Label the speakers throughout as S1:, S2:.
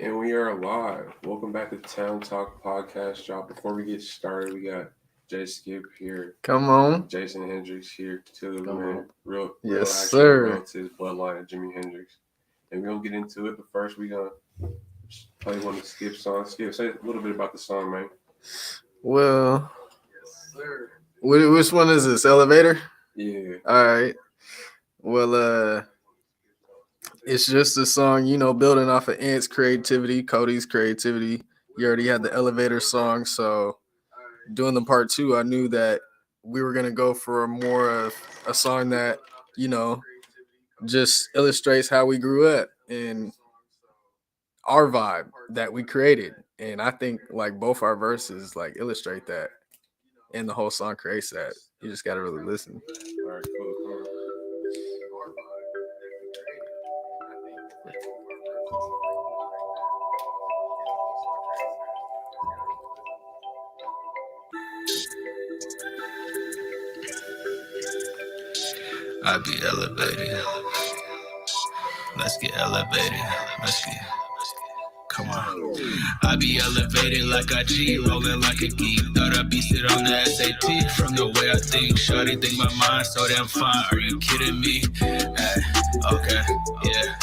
S1: And we are live. Welcome back to Town Talk Podcast, y'all. Before we get started, we got Jskip here,
S2: Come on.
S1: Jason Hendrix here, to the man, real
S2: Yes,
S1: actual
S2: sir.
S1: relatives, bloodline of Jimi Hendrix. And we're gonna get into it, but first we're gonna play one of the Skip songs. Skip, say a little bit about the song, man.
S2: Well, which one is this? Elevator?
S1: Yeah.
S2: All right. Well, it's just a song, building off of Ant's creativity, Cody's creativity. You already had the elevator song, so doing the part two, I knew that we were gonna go for more of a song that, just illustrates how we grew up and our vibe that we created. And I think like both our verses like illustrate that, and the whole song creates that. You just gotta really listen.
S1: All right, cool.
S3: I be elevated. Let's get elevated. Come on. I be elevated like I G, rolling like a geek. Thought I beat it on the SAT from the way I think. Shorty think my mind so damn fine. Are you kidding me? Okay, yeah.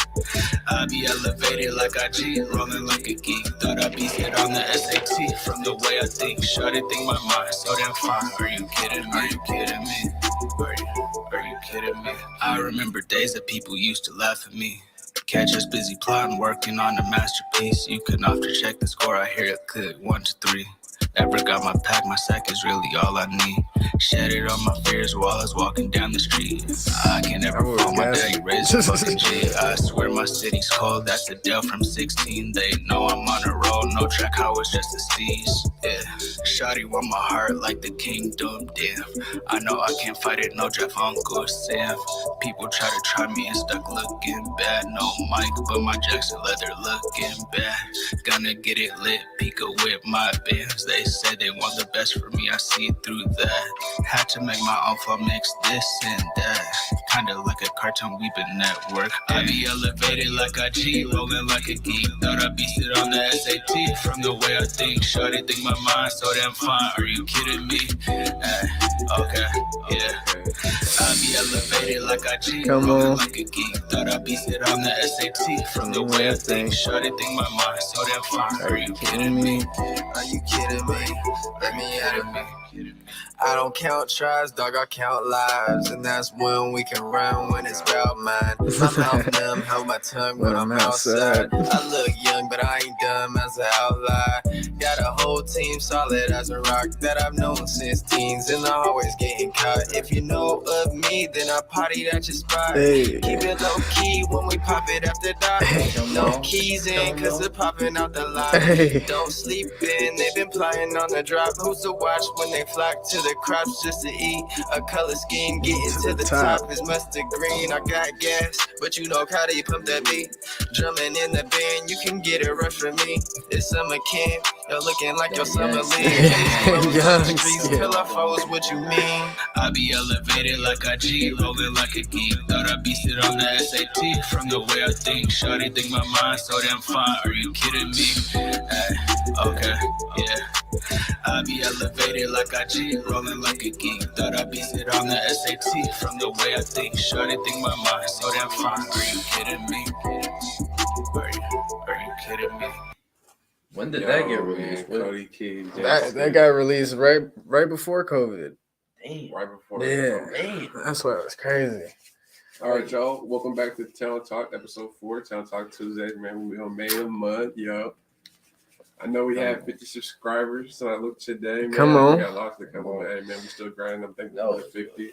S3: I be elevated like I G, rolling like a geek. Thought I beat it on the SAT from the way I think. Shorty think my mind so damn fine. Are you kidding me? Are you kidding me? Are you kidding me? I remember days that people used to laugh at me. Catch us busy plotting, working on a masterpiece. You can often check the score, I hear it click 1 to 3. Never got my pack, my sack is really all I need. Shattered on my fears while I was walking down the street. I can never fall, my daddy raised a fucking G. I swear my city's cold, that's the Dell from 16. They know I'm on a roll, no track, I was just a steez. Yeah, shawty want my heart like the kingdom, damn. I know I can't fight it, no Jeff, Uncle Sam. People try me and stuck looking bad. No mic, but my Jackson leather looking bad. Gonna get it lit, Pika with my bands. They said they want the best for me, I see through that. Had to make my own flow, mix this and that. Kinda like a cartoon, we been network. I be elevated like I G, rolling like a geek. Thought I beat it on the SAT from the way I think. Shorty think my mind so damn fine. Are you kidding me? Okay, yeah. I be elevated like I G, rolling like a geek. Thought I beat it on the SAT from the way I think. Shorty think my mind so damn fine. Are you kidding me?
S4: Are you kidding me? Let me at me. I don't count tries, dog, I count lives. And that's when we can run when it's about mine. My mouth numb, hold my tongue when I'm outside. I look young, but I ain't dumb as an outlier. Got a whole team solid as a rock that I've known since teens. And I'm always getting caught. If you know of me, then I partied at your spot.
S2: Hey.
S4: Keep it low key when we pop it after dark. No keys in, cause they're popping out the lot.
S2: Hey.
S4: Don't sleep in, they've been playing on the drop. Who's to watch when they flock to the crops just to eat? A color scheme, getting to the top is mustard green. I got gas, but you know how they pump that beat. Drumming in the band, you can get a rush from me. It's summer camp, you're looking like your summer league. Pillow foes, what you mean?
S3: I be elevated like I G, rolling like a geek. Thought I beat it on the SAT from the way I think. Shawty think my mind so damn fine. Are you kidding me? Okay, yeah. I be elevated like I G, rolling like a geek. Thought I beat it on the SAT from the way I think. Shawty think my mind so damn fine. Are you kidding me? Are you kidding me?
S5: When did that get released?
S1: Cody Kid,
S2: That got released right before COVID.
S5: Damn.
S1: right before.
S2: Yeah, that's why it was crazy.
S1: All right, y'all. Welcome back to Town Talk, episode 4, Town Talk Tuesdays. Man, we on May a month, yo. I know we have 50 subscribers, so I looked today, man.
S2: Come on.
S1: We got lots to come on, man. We still grinding. I'm thinking another 50.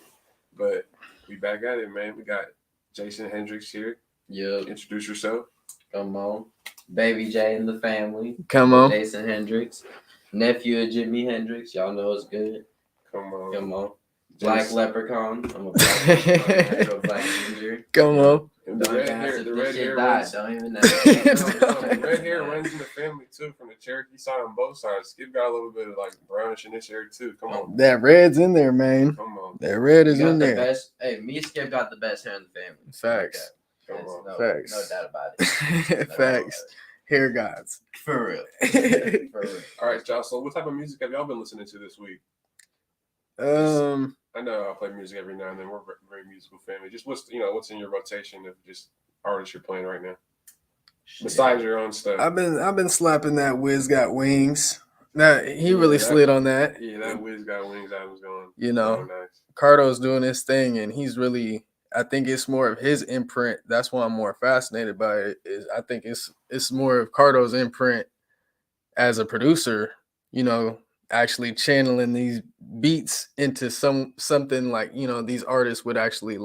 S1: But we back at it, man. We got Jason Hendrix here.
S5: Yep.
S1: Introduce yourself.
S5: Come on. Baby J and the family.
S2: Come on.
S5: Jason Hendrix. Nephew of Jimi Hendrix. Y'all know it's good.
S1: Come on.
S5: Come on. Black leprechaun. I'm a black leprechaun. I'm a black ginger.
S2: Come on.
S1: And the red hair runs.
S5: Don't even know.
S1: The red hair runs in the family too, from the Cherokee side on both sides. Skip got a little bit of like brownish in this hair too. Come on.
S2: That red's in there, man.
S1: Come on.
S2: That red is in
S5: the
S2: there.
S5: best. Hey, me and Skip got the best hair in the family.
S2: Facts.
S1: Come on.
S5: No
S2: Facts.
S5: doubt about it.
S2: Facts. hair gods.
S5: For real. For real.
S1: All right, y'all. So what type of music have y'all been listening to this week? I know I play music every now and then. We're a very musical family. Just what's in your rotation of just artists you're playing right now? Besides your own stuff.
S2: I've been slapping that Wiz Got Wings. He really slid on that.
S1: Yeah, that Wiz Got Wings album's going.
S2: You know,
S1: nice.
S2: Cardo's doing his thing, and he's really. I think it's more of his imprint. That's why I'm more fascinated by it. I think it's more of Cardo's imprint as a producer. You know, actually channeling these beats into something like these artists would actually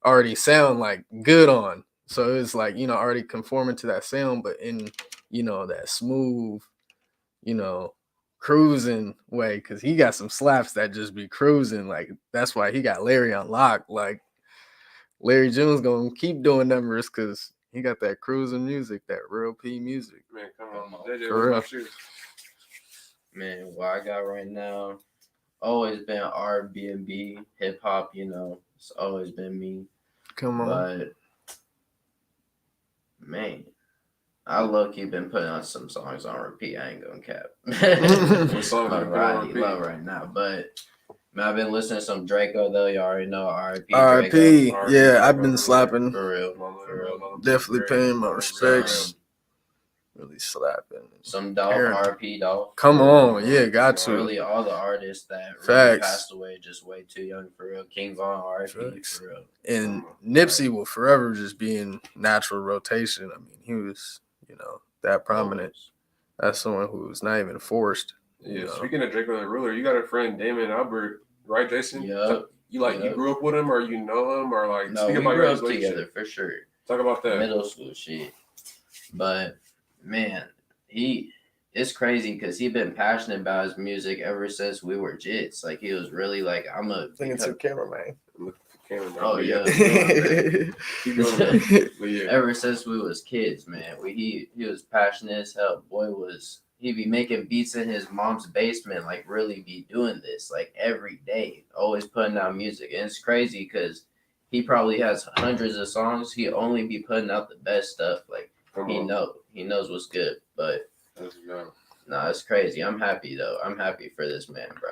S2: already sound like good on. So it's like already conforming to that sound, but in that smooth, cruising way, because he got some slaps that just be cruising. Like that's why he got Larry on lock. Like Larry Jones gonna keep doing numbers because he got that cruising music, that real P music.
S1: Man, come on. JJ,
S2: For real.
S5: Man, what I got right now, always been R&B, hip hop. It's always been me.
S2: Come on.
S5: But man, I low-key been putting on some songs on repeat. I ain't gonna cap.
S1: What song you put on repeat?
S5: Love right now, but man, I've been listening to some Draco though. You already know R.I.P.
S2: R.I.P.
S5: Draco.
S2: Yeah, I've been slapping.
S5: For real.
S2: Definitely paying my respects. Really slapping.
S5: Some Dolph, R.I.P. Dolph.
S2: Come on, yeah, got to.
S5: Really, all the artists that really passed away just way too young. For real. King Von, R.I.P. For real.
S2: And Nipsey will forever just be in natural rotation. I mean, he was, that prominent. That's someone who was not even forced.
S1: Yeah. Speaking of Draco the Ruler, you got a friend Damon Albert, right, Jason?
S5: Yeah.
S1: You grew up with him, or you know him, or like?
S5: No, we grew up together for sure.
S1: Talk about that.
S5: Middle school shit. But man, it's crazy because he been passionate about his music ever since we were jits. Like he was really like, I'm a
S2: cameraman.
S5: Oh yeah.
S1: Keep going, man. Yeah.
S5: Ever since we was kids, man, he was passionate as hell. Boy, he'd be making beats in his mom's basement, like really be doing this like every day, always putting out music. And it's crazy because he probably has hundreds of songs. He only be putting out the best stuff. Like he knows what's good. But it's crazy. I'm happy though. I'm happy for this man, bro.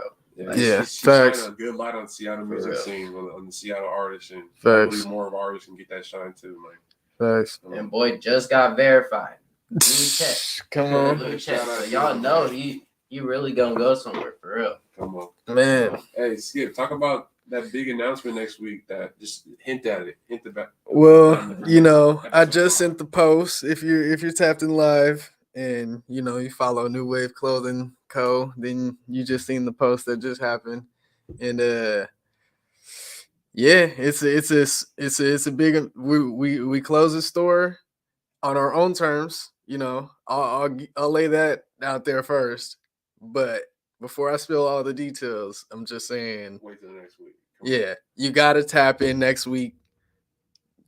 S1: He's shining a good light on the Seattle music scene, on the Seattle artists, and I believe more of artists can get that shine too, man.
S2: Facts.
S5: And boy just got verified. Check.
S2: Come on.
S5: So y'all know he really gonna go somewhere for real.
S1: Come on,
S2: man.
S1: Hey, Skip, talk about that big announcement next week. That just hint about.
S2: Well, I just sent the post. If you're tapped in live and you follow New Wave Clothing Co., then you just seen the post that just happened, and it's a big. We close the store on our own terms. I'll lay that out there first, but before I spill all the details, I'm just saying.
S1: Wait till next week.
S2: Yeah, you got to tap in next week.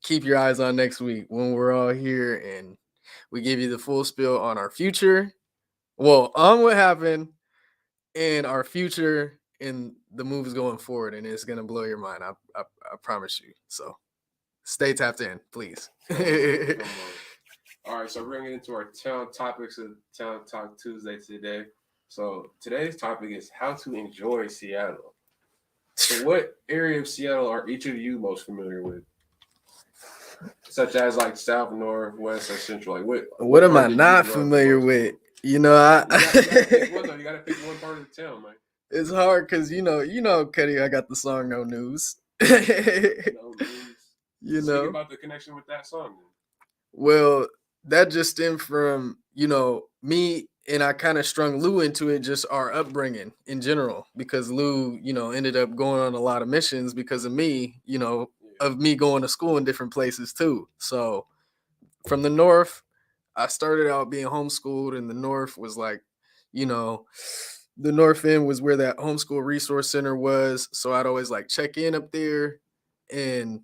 S2: Keep your eyes on next week when we're all here and we give you the full spill on our future. Well, on what happened and our future and the moves going forward, and it's gonna blow your mind. I promise you. So stay tapped in, please.
S1: All right, so we're gonna get into our town topics of Town Talk Tuesday today. So today's topic is how to enjoy Seattle. So what area of Seattle are each of you most familiar with? Such as like South, North, West, or Central. Like what
S2: am I not familiar with? You gotta
S1: pick one part of the town, man.
S2: It's hard because Cuddy, I got the song No News.
S1: No News. Speak about the connection with that song. Then.
S2: Well, that just stemmed from me, and I kind of strung Lou into it, just our upbringing in general, because Lou ended up going on a lot of missions because of me, of me going to school in different places too. So from the North, I started out being homeschooled, and the North was like, the North End was where that homeschool resource center was. So I'd always like check in up there, and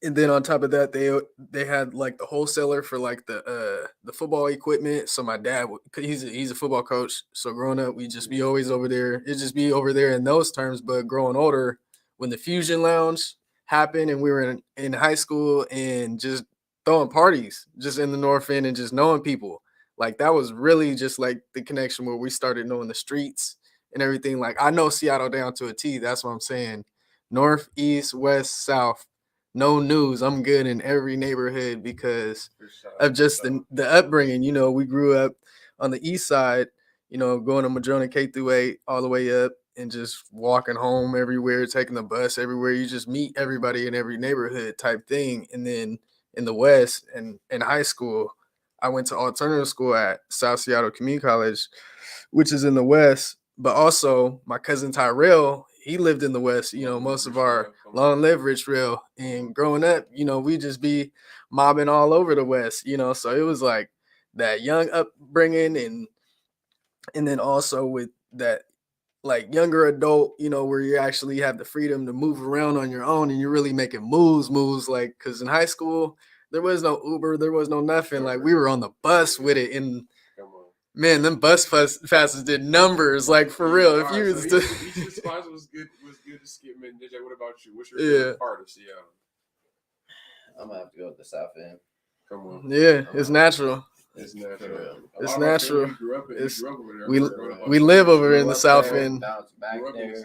S2: then on top of that, they had like the wholesaler for like the football equipment. So my dad, he's a football coach. So growing up, we just be always over there. It just be over there in those terms. But growing older, when the Fusion Lounge happened and we were in high school and just throwing parties just in the North End and just knowing people. Like that was really just like the connection where we started knowing the streets and everything. Like I know Seattle down to a T. That's what I'm saying. North, east, west, south. No news. I'm good in every neighborhood because of just the upbringing. You know, we grew up on the east side, you know, going to Madrona K through 8 all the way up and just walking home everywhere, taking the bus everywhere. You just meet everybody in every neighborhood type thing. And then in the West and in high school, I went to alternative school at South Seattle Community College, which is in the West. But also my cousin Tyrell, he lived in the West, you know, most of our long live Rich Rail. And growing up, you know, we just be mobbing all over the West, you know. So it was like that young upbringing and then also with that like younger adult, you know, where you actually have the freedom to move around on your own and you're really making moves like because in high school there was no Uber, there was no nothing. Like we were on the bus with it and man, them passes did numbers, like for real. If you was
S1: each of the spots was good to skip. Man, DJ, what about you? What's your favorite part of Seattle?
S5: I'm gonna have to go with the South End.
S1: Come on.
S2: Yeah, it's natural.
S1: It's natural.
S2: It's natural.
S1: We
S2: live over in the South End.
S5: Back there.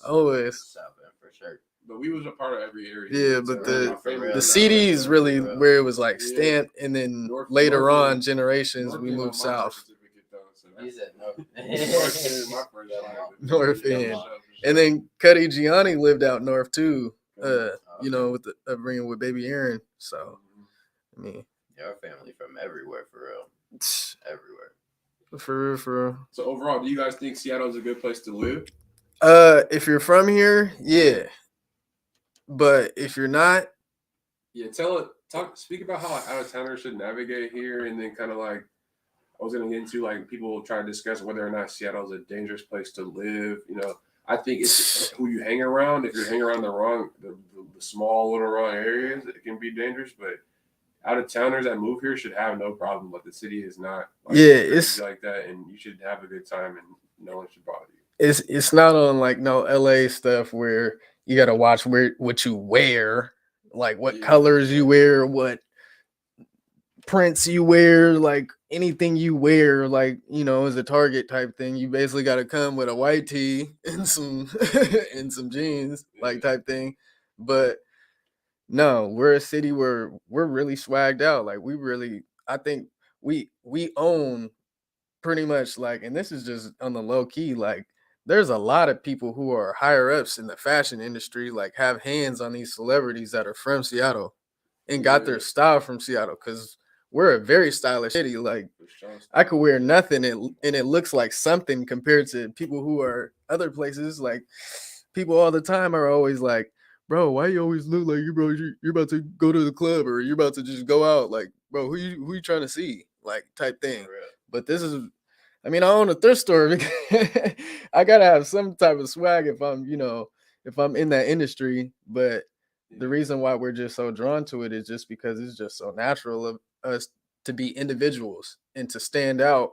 S2: Always.
S5: South End for sure.
S1: But we was a part of every area.
S2: Yeah, but the CD is really where it was like stamped, and then later on generations we moved south.
S5: He said
S2: North End, and then Cuddy Gianni lived out north too. You know, with the upbringing with baby Aaron. So, I mean,
S5: your family from everywhere for real. Everywhere.
S2: For real.
S1: So overall, do you guys think Seattle is a good place to live?
S2: If you're from here, yeah. But if you're not,
S1: yeah, speak about how out of towners should navigate here, and then kind of like I was gonna get into like people try to discuss whether or not Seattle is a dangerous place to live. You know, I think it's who you hang around. If you're hanging around the small little wrong areas, it can be dangerous. But out of towners that move here should have no problem. But the city is not. Like, it's like that, and you should have a good time, and no one should bother you.
S2: It's not on like no LA stuff where you got to watch what you wear, like what colors you wear, what prints you wear, like anything you wear, like, you know, is a Target type thing. You basically got to come with a white tee and some and some jeans, like type thing. But no, we're a city where we're really swagged out. Like I think we own pretty much like, and this is just on the low key, like there's a lot of people who are higher ups in the fashion industry, like have hands on these celebrities that are from Seattle and got their style from Seattle. Cause we're a very stylish city. Like I could wear nothing and it looks like something compared to people who are other places. Like people all the time are always like, bro, why you always look like you're about to go to the club or you're about to just go out? Like, bro, who you trying to see? Like type thing. But this is, I mean, I own a thrift store. I gotta have some type of swag if I'm in that industry. But the reason why we're just so drawn to it is just because it's just so natural of us to be individuals and to stand out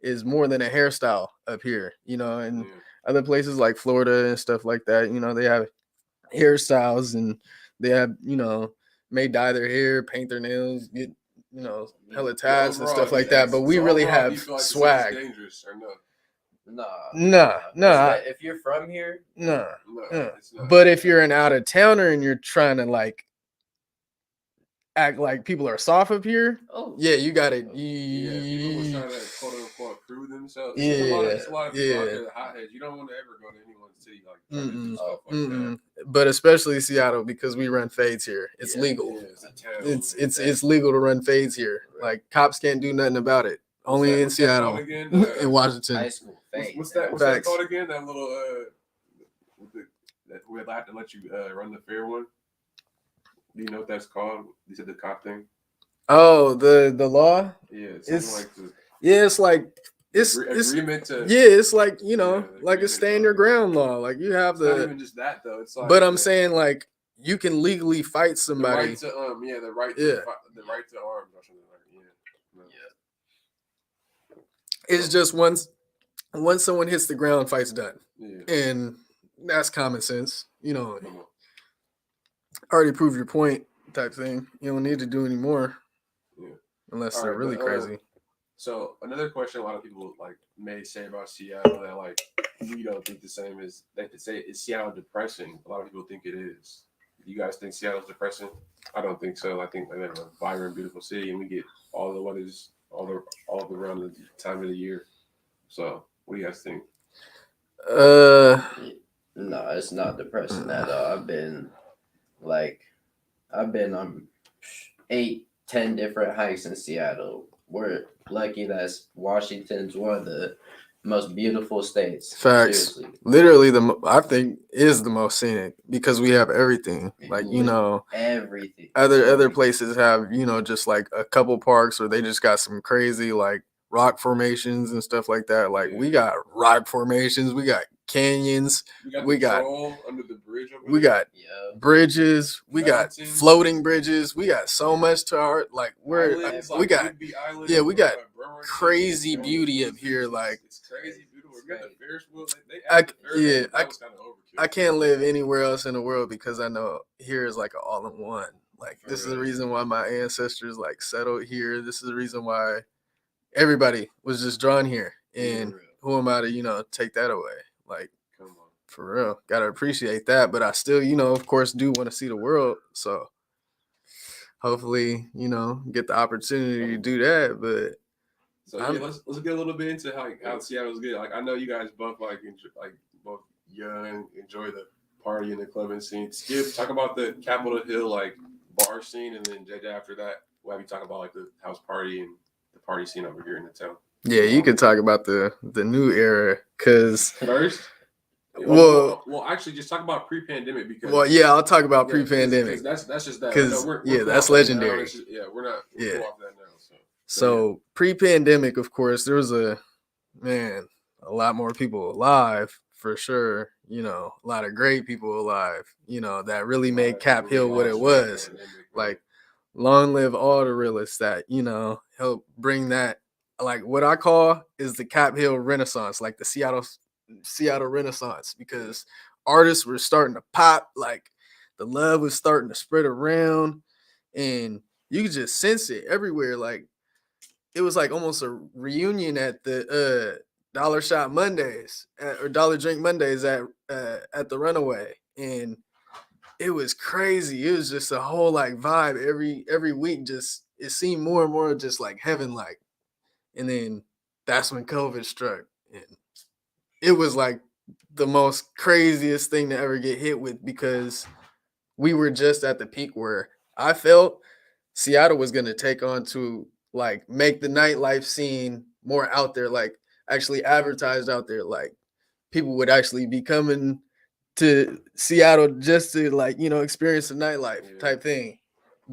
S2: is more than a hairstyle up here, you know, and other places like Florida and stuff like that, you know, they have hairstyles and they have, you know, may dye their hair, paint their nails, get, you know, hella tats and stuff like that. But we really have swag.
S1: Dangerous or no?
S2: Nah.
S5: If you're from here,
S2: nah. But if you're an out of towner and you're trying to like act like people are soft up here, you got it.
S1: People trying to quote unquote prove themselves.
S2: Yeah,
S1: it's a lot of people out there that hotheads. You don't want to ever go to anyone's city like trying to do stuff like that.
S2: But especially Seattle because we run fades here. It's legal.
S1: It's a town.
S2: It's legal to run fades here. Right. Like cops can't do nothing about it. Only in Seattle in Washington.
S5: High school fade.
S1: What's that called again? That little that we have to let you run the fair one. Do you know what that's called? You said the cop thing.
S2: Oh, the law.
S1: Yeah,
S2: it's like it's
S1: agreement to.
S2: Yeah, it's like, you know, like a stand your ground law. Like you have
S1: not even just that though. It's like.
S2: But I'm saying like you can legally fight somebody.
S1: The right to arms or something like that. Yeah.
S2: It's just once someone hits the ground, fight's done. Yeah. And that's common sense, you know. Already proved your point type thing. You don't need to do any more
S1: Yeah.
S2: unless
S1: All
S2: they're
S1: right,
S2: really
S1: but,
S2: crazy.
S1: So another question a lot of people like may say about Seattle that like we don't think the same is they could say is Seattle depressing? A lot of people think it is. Do you guys think Seattle's depressing? I don't think so. I think they're a vibrant, beautiful city, and we get all the weathers all around the time of the year. So what do you guys think?
S5: No, it's not depressing at all. I've been on 8-10 different hikes in Seattle. We're lucky that Washington's one of the most beautiful states.
S2: Facts.
S5: Seriously.
S2: Literally, I think is the most scenic because we have everything. Like
S5: Everything.
S2: other places have just like a couple parks, or they just got some crazy like rock formations and stuff like that. Like we got rock formations, we got canyons,
S1: we got under the bridge over
S2: we
S1: there.
S2: got bridges, we
S1: Mountains.
S2: got floating bridges, we got so much to our like
S1: Islands,
S2: we got
S1: Island,
S2: we got crazy beauty up here. Like
S1: it's crazy beautiful. We got the Ferris wheel.
S2: I can't live anywhere else in the world because I know here is like an all-in-one. Like this is the reason why my ancestors like settled here. This is the reason why everybody was just drawn here. And who am I to take that away? Like, come on, for real, gotta appreciate that. But I still of course do want to see the world. So hopefully get the opportunity to do that. But
S1: so let's get a little bit into how Seattle's good. Like I know you guys both both young, enjoy the party and the clubbing scene. Skip, talk about the Capitol Hill like bar scene, and then JJ after that, we'll have you talk about like the house party and the party scene over here in the town.
S2: Yeah, you could talk about the new era because
S1: first.
S2: Well,
S1: actually, just talk about pre-pandemic because.
S2: Well, yeah, I'll talk about pre-pandemic.
S1: That's just that.
S2: Because that's legendary.
S1: We're not. We're off that now.
S2: So pre-pandemic, of course, there was a lot more people alive for sure. A lot of great people alive. That really made Cap Hill what it was. Like, long live all the realists that helped bring that. Like what I call is the Cap Hill Renaissance, like the Seattle Renaissance, because artists were starting to pop, like the love was starting to spread around, and you could just sense it everywhere. Like it was like almost a reunion at the Dollar Shop Mondays or Dollar Drink Mondays at the Runaway, and it was crazy. It was just a whole like vibe every week. Just it seemed more and more just like heaven like. And then that's when COVID struck. And it was like the most craziest thing to ever get hit with because we were just at the peak where I felt Seattle was going to take on to like make the nightlife scene more out there, like actually advertised out there. Like people would actually be coming to Seattle just to like, experience the nightlife type thing.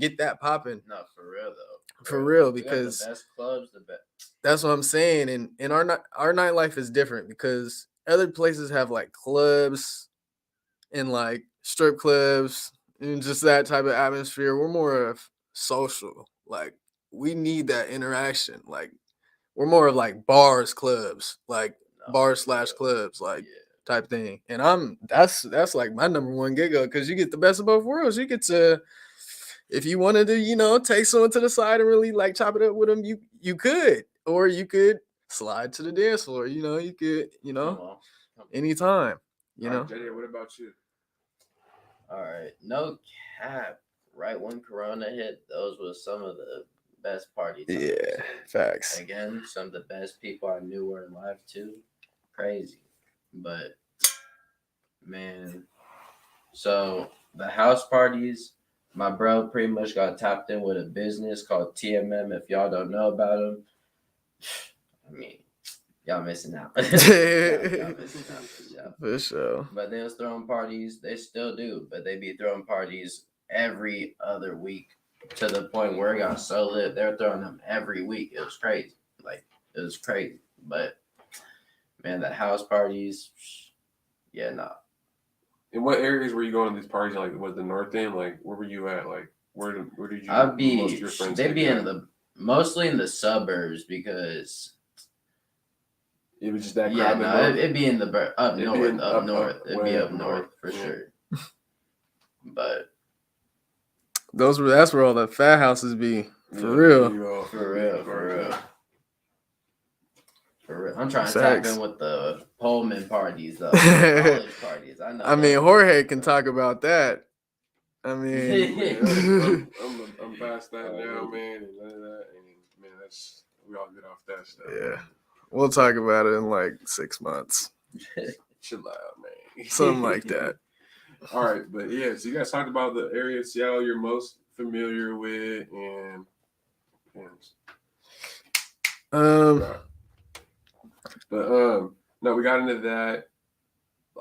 S2: Get that popping.
S5: No, for real though.
S2: For real, because
S5: the best clubs, the best.
S2: That's what I'm saying, and our nightlife is different because other places have like clubs and like strip clubs and just that type of atmosphere. We're more of social. Like we need that interaction. Like we're more of like bars, clubs, like bars/clubs, like type thing. And that's like my number one giggle because you get the best of both worlds. You get to. If you wanted to, take someone to the side and really like chop it up with them, you could, or you could slide to the dance floor. You could, anytime.
S1: Right, JJ, what about you?
S5: All right, no cap. Right when Corona hit, those were some of the best party times.
S2: Yeah, facts.
S5: Again, some of the best people I knew were alive too. Crazy, but man. So the house parties. My bro pretty much got tapped in with a business called TMM. If y'all don't know about him, I mean, y'all missing out. y'all missing out for sure.
S2: For sure.
S5: But they was throwing parties. They still do, but they be throwing parties every other week to the point where it got so lit. They're throwing them every week. It was crazy. Like, it was crazy. But, man, the house parties, yeah, nah.
S1: In what areas were you going to these parties? Like, was the north end? Like, where were you at? Like, where did you? Most of your friends
S5: they'd be mostly in the suburbs because
S1: it was just that crowd. Yeah, no,
S5: it'd be in the up north. It'd be up north for sure. But
S2: That's where all the fat houses be. For
S1: Yeah,
S2: real.
S1: you know,
S5: For real. I'm trying to
S2: Facts.
S5: tap in with the Pullman parties, though. College parties. I know.
S2: I mean, Jorge can talk about that. I mean,
S1: Man, I'm past that now, man, and none of that, and man, we all get off that stuff.
S2: yeah, we'll talk about it in like 6 months,
S1: Chill out, man.
S2: something like that.
S1: All right, but yeah, so you guys talked about the area of Seattle you're most familiar with, and no, we got into that.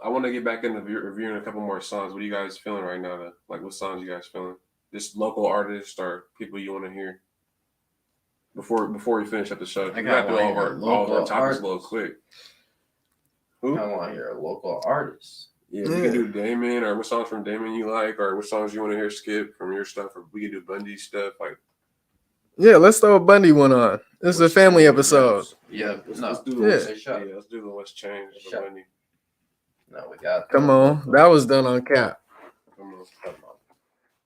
S1: I want to get back into reviewing a couple more songs. What are you guys feeling right now? Like, what songs you guys feeling? Just local artists or people you want to hear? Before we finish up the show, we got to do all of our topics a little quick. Who?
S5: I want to hear a local artist.
S1: Yeah, we can do Damon, or what songs from Damon you like, or what songs you want to hear Skip from your stuff, or we can do Bundy stuff. Like,
S2: yeah, let's throw a Bundy one on. This is a family episode.
S5: Yeah,
S1: let's do the What's Changed. Bundy.
S5: No, we got.
S2: Come on, that was done on Cap.
S1: Come on.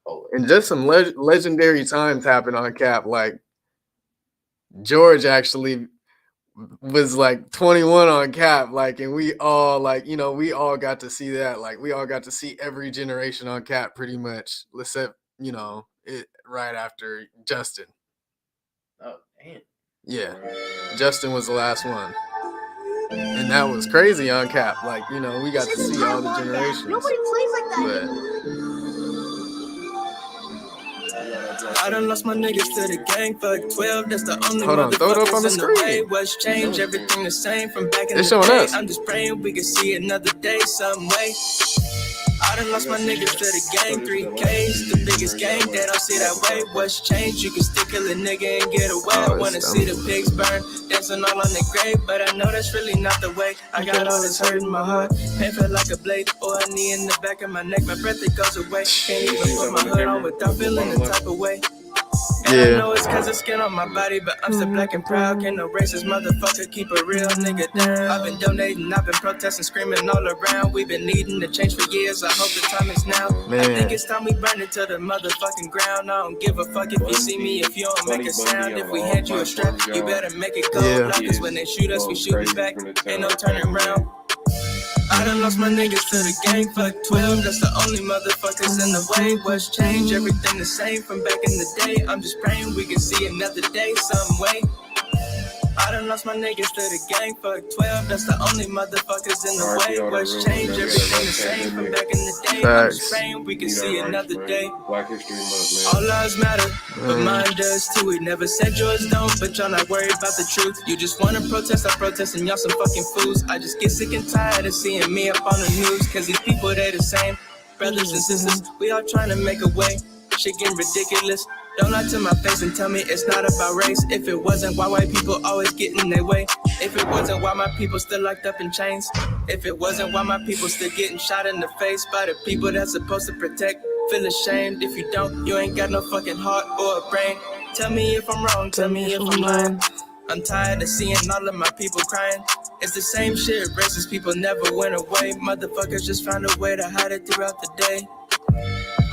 S5: Oh,
S2: And just some legendary times happened on Cap. Like George actually was like 21 on Cap. Like, and we all we all got to see that. Like, we all got to see every generation on Cap pretty much, except it right after Justin.
S5: oh damn.
S2: Yeah, Justin was the last one. And that was crazy on Cap. Like, we got to see all the generations.
S6: Nobody plays like that.
S7: I done lost my niggas to the gang. Fuck 12, that's the only
S2: Hold on, throw it up on the
S7: motherfuckers in
S2: screen.
S7: way. What's changed? Everything the same from back in
S2: It's
S7: the
S2: showing
S7: day.
S2: us.
S7: I'm just praying we can see another day some way. I done lost my niggas to the gang. 3Ks, the biggest gang. They don't see that way. What's changed? You can still kill a nigga and get away. I wanna see the pigs burn, dancing all on the grave, but I know that's really not the way. I got all this hurt in my heart, pain felt like a blade, or a knee in the back of my neck. My breath it goes away. Can't even put my hood on without feeling the type of way. And I know it's cause of skin on my body, but I'm still black and proud. Can't no racist motherfucker keep a real nigga down. I've been donating, I've been protesting, screaming all around. We've been needing to change for years, I hope the time is now.
S2: Man.
S7: I think it's time we burn it to the motherfucking ground. I don't give a fuck if you see me, if you don't make a sound. If we hand you a strap, you better make it go.
S2: Yeah.
S7: Cause when they shoot us, we shoot it back. Ain't no turning around. I done lost my niggas to the gang. Fuck 12, that's the only motherfuckers in the way. What's changed? Everything the same from back in the day. I'm just praying we can see another day some way. I done lost my niggas to the gang. Fuck 12, that's the only motherfuckers in the way. What's changed? Everything the same from back in the day. I'm just praying we can see another day.
S1: Black History Month, man.
S7: All lives matter, but mine does too. We never said yours don't, but y'all not worried about the truth. You just wanna protest, I protest, and y'all some fucking fools. I just get sick and tired of seeing me up on the news, cause these people, they the same. Brothers and sisters, we all trying to make a way. Shit getting ridiculous. Don't lie to my face and tell me it's not about race. If it wasn't, why white people always get in their way? If it wasn't, why my people still locked up in chains? If it wasn't, why my people still getting shot in the face by the people that's supposed to protect? Feel ashamed if you don't, you ain't got no fucking heart or a brain. Tell me if I'm wrong, tell me if I'm lying. I'm tired of seeing all of my people crying. It's the same shit, racist people never went away. Motherfuckers just found a way to hide it throughout the day.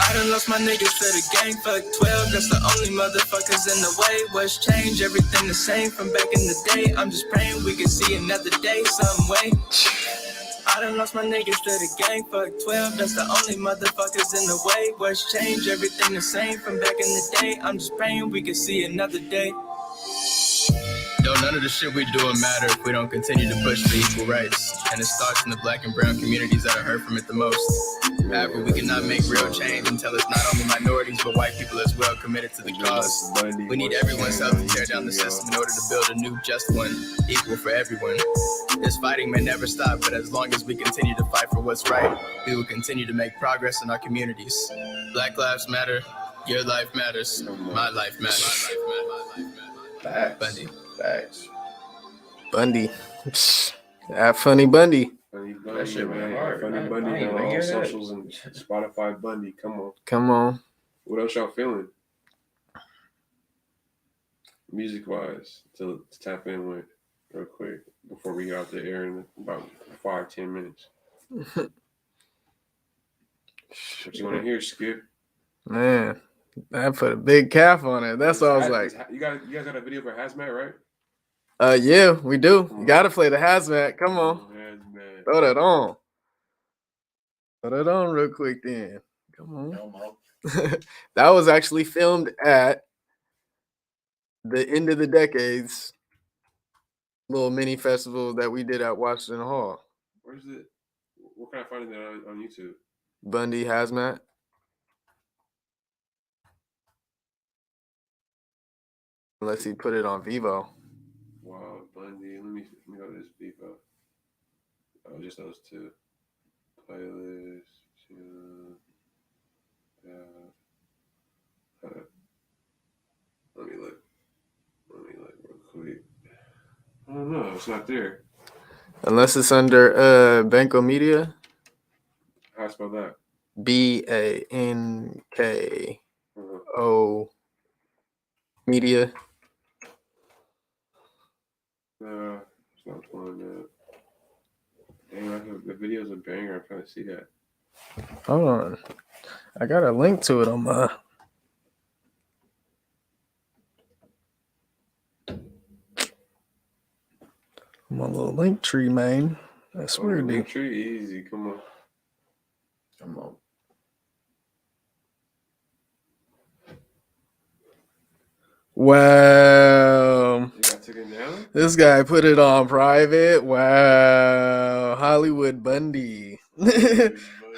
S7: I done lost my niggas to the gang. Fuck 12, that's the only motherfuckers in the way. What's changed? Everything the same from back in the day. I'm just praying we can see another day some way. I done lost my niggas to the gang. Fuck 12, that's the only motherfuckers in the way. What's changed? Everything the same from back in the day. I'm just praying we can see another day.
S3: Yo, none of the shit we do will matter if we don't continue to push for equal rights. And it starts in the black and brown communities that are hurt from it the most. However, we cannot make real change until it's not only minorities but white people as well committed to the cause. We need everyone's help to tear down the system in order to build a new just one, equal for everyone. This fighting may never stop, but as long as we continue to fight for what's right, we will continue to make progress in our communities. Black lives matter, your life matters, my life matters.
S5: Facts.
S3: Bundy.
S5: Facts.
S2: Bundy. That funny Bundy.
S1: Funny Bundy,
S5: That shit went
S1: man.
S5: hard.
S1: Funny
S5: I
S1: Bundy
S5: didn't
S1: on
S5: even
S1: all
S5: hear that.
S1: socials and Spotify Bundy. Come on.
S2: Come on.
S1: What else y'all feeling? Music wise, to tap in with real quick before we get out the air in about 5-10 minutes. What you want to hear, Skip?
S2: Man, I put a big calf on it. That's what I was like.
S1: You guys got a video for Hazmat, right?
S2: Yeah, we do. You gotta play the hazmat. Come on.
S1: Hazmat.
S2: Throw that on. Throw that on real quick then. Come on. That was actually filmed at the end of the decades little mini festival that we did at Washington Hall.
S1: Where's it? Where can I find it on YouTube?
S2: Bundy Hazmat. Unless he put it on Vivo.
S1: Wow, Bundy. Let me go to this Vivo. Oh, just those two. Playlist. Let me look real quick. I don't know. It's not there.
S2: Unless it's under Banco Media.
S1: How I spell that?
S2: BANKO Media.
S1: It's not pulling that. Dang, the video's a banger. I'm trying to see that.
S2: Hold on. I got a link to it on my little link tree, man. That's weird.
S1: Link tree, easy. Come on.
S2: Wow.
S1: You got took it down?
S2: This guy put it on private. Wow. Hollywood Bundy.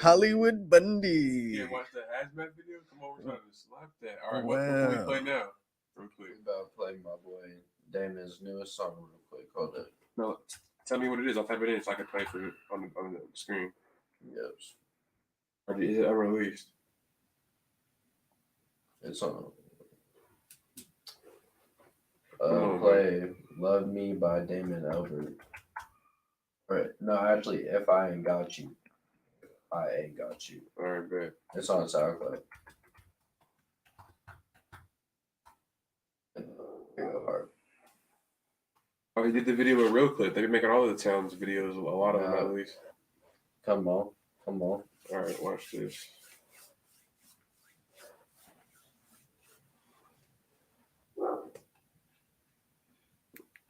S2: Hollywood Bundy.
S1: You watch the Hazmat video? Come on, we're trying to slap that. All right, what can we play now? Real quick.
S5: We're about to play my boy Damon's newest song real quick. Hold it.
S1: No, tell me what it is. I'll type it in so I can play for it on the screen.
S5: Yes.
S1: Or is it unreleased?
S5: It's on. Play Love Me by Damon Albert. Right. No, actually, If I Ain't Got You. I Ain't Got You.
S1: All right, bet.
S5: It's on SoundCloud. Hard.
S1: Oh, he did the video with Real Clip. They've been making all of the Towns videos, a lot of them at least.
S5: Come on.
S1: All right, watch this.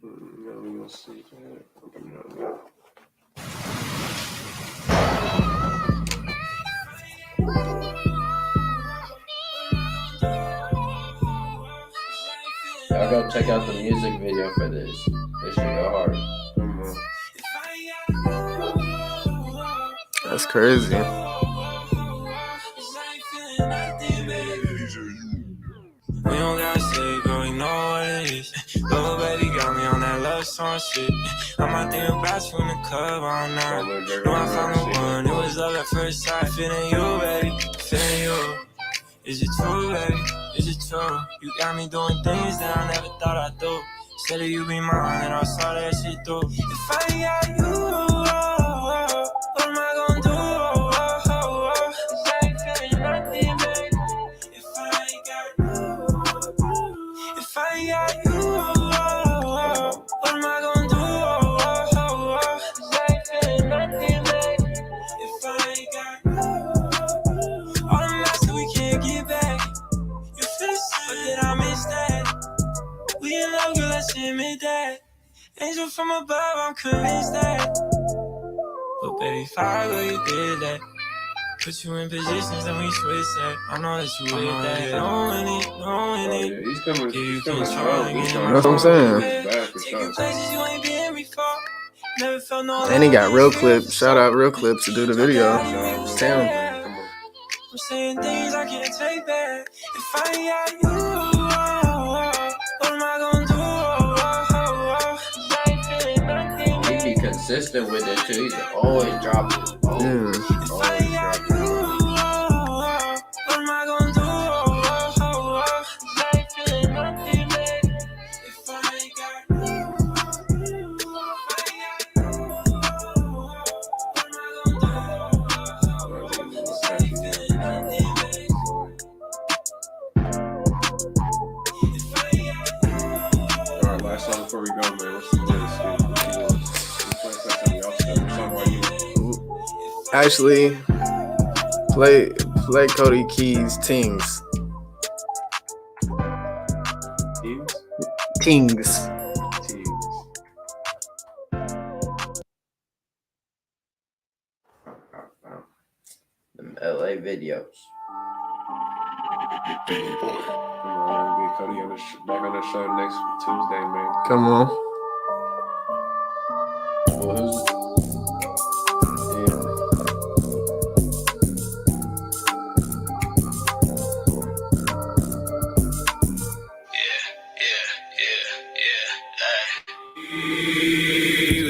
S1: No, we don't see that.
S5: Y'all go check out the music video for this. This should go hard.
S2: That's crazy.
S7: We don't gotta say, girl, you know what it is. Little baby got me on that love song shit. I'm out there about you in the club all night. Know I found the one, it was love at first sight. Feeling you, baby, feeling you. Is it true, baby? Is it true? You got me doing things that I never thought I'd do. Said that you be mine, and I saw that shit through. If I ain't got you, what am I gonna do? I ain't feeling nothing, baby. If I ain't got you, if I ain't got you, what am I gonna do? I ain't feeling nothing, baby. If I ain't got you, all the nights that we can't get back. You feel the same, but then I miss that. We in love, girl, let's admit that. Angel from above, I'm convinced that. But baby, fire, girl, you did that. Put you in positions and we switch that. I know that you with that. Knowing it.
S1: Yeah, he's coming strong.
S2: That's what I'm saying.
S7: Taking places you ain't been before. Never felt no.
S2: And he got Real Clip. Shout out Real Clip to do the video. It's him.
S7: I'm saying things I can't take back. If I ain't got you, what am I gonna do? I ain't feeling nothing.
S5: He be consistent with it too. He's always dropping. Always dropping.
S7: What am I gonna do? I ain't feeling nothing, baby. If I ain't got you, what am I gonna do?
S1: All right, last song before we go, man. What's the
S2: Actually, play Cody Keys' Tings. Tings.
S5: Them LA videos.
S1: Come on, get Cody back on the show next Tuesday, man.
S2: Come on.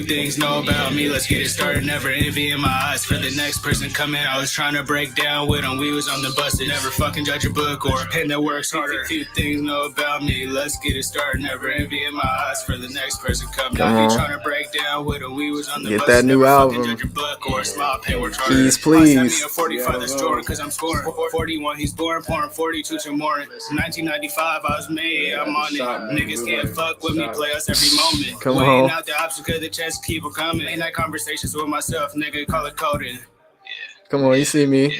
S3: Things know about me, let's get it started. Never envy in my eyes for the next person coming. I was trying to break down with them, we was on the bus. Never fucking judge a book or a pen that works harder. Few things know about me, let's get it started. Never envy in my eyes for the next person coming. I be trying to break down with them, we was on the
S2: Get
S3: bus.
S2: that new
S3: Never
S2: album.
S3: fucking judge a book or a small pen works harder.
S2: Keys, please.
S3: Send me a 45 that's touring cause I'm scoring. 41 he's boring, pouring 42 to more. 1995 I was made, I'm on it. Niggas can't fuck with me, play us every moment.
S2: Come
S3: Weighing
S2: on.
S3: out the options cause the chest keep on coming. Ain't that conversations with myself, nigga, call it coding.
S2: Come on, you see me.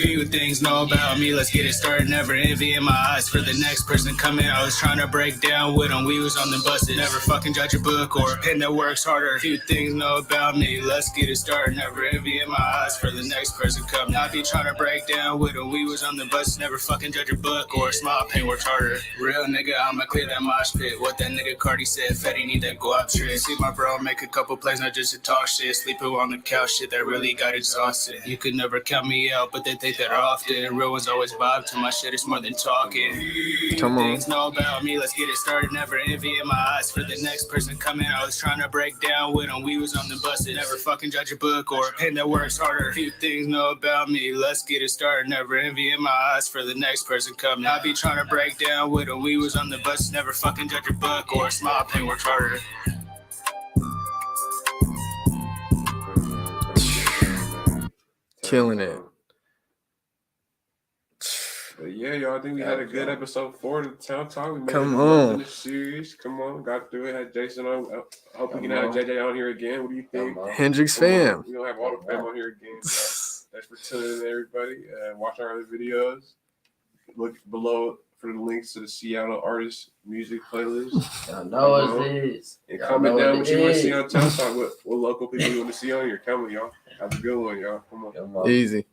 S3: Few things know about me, let's get it started. Never envy in my eyes for the next person coming. I was trying to break down with them, we was on the buses. Never fucking judge a book or a pen that works harder. Few things know about me, let's get it started. Never envy in my eyes for the next person coming. I be trying to break down with them, we was on the bus. Never fucking judge a book or a small pen works harder. Real nigga, I'ma clear that mosh pit. What that nigga Cardi said, Fetty need that go up trick. See my bro make a couple plays, not just to talk shit. Sleeping on the couch, shit that really got exhausted. You could never count me out, but they think that often. Real ones always vibe to my shit, it's more than talking.
S2: Come on.
S3: Things know about me, let's get it started. Never envy in my eyes for the next person coming. I was trying to break down with them, we was on the bus. Never fucking judge a book or a pen that works harder. Few things know about me, let's get it started. Never envy in my eyes for the next person coming. I be trying to break down with them, we was on the bus. Never fucking judge a book or a small pen works harder.
S2: Killing it.
S1: But yeah, y'all, I think we had a good episode 4 of the Town Talk. We made
S2: Come
S1: it month
S2: on.
S1: in the series. Come on, got through it. Had Jason on. I hope we can have JJ on here again. What do you think?
S2: Hendrix fam.
S1: We don't have all the fam on here again. So thanks for tuning in, everybody. Watch our other videos. Look below for the links to the Seattle artist music playlist.
S5: Y'all know what it is.
S1: And
S5: Y'all
S1: comment
S5: know
S1: down
S5: what
S1: what
S5: it
S1: you want to
S5: is.
S1: see on Town Talk. What local people you want to see on here. Comment, y'all. Have a good one, y'all. Come on.
S5: Come on.
S2: Easy.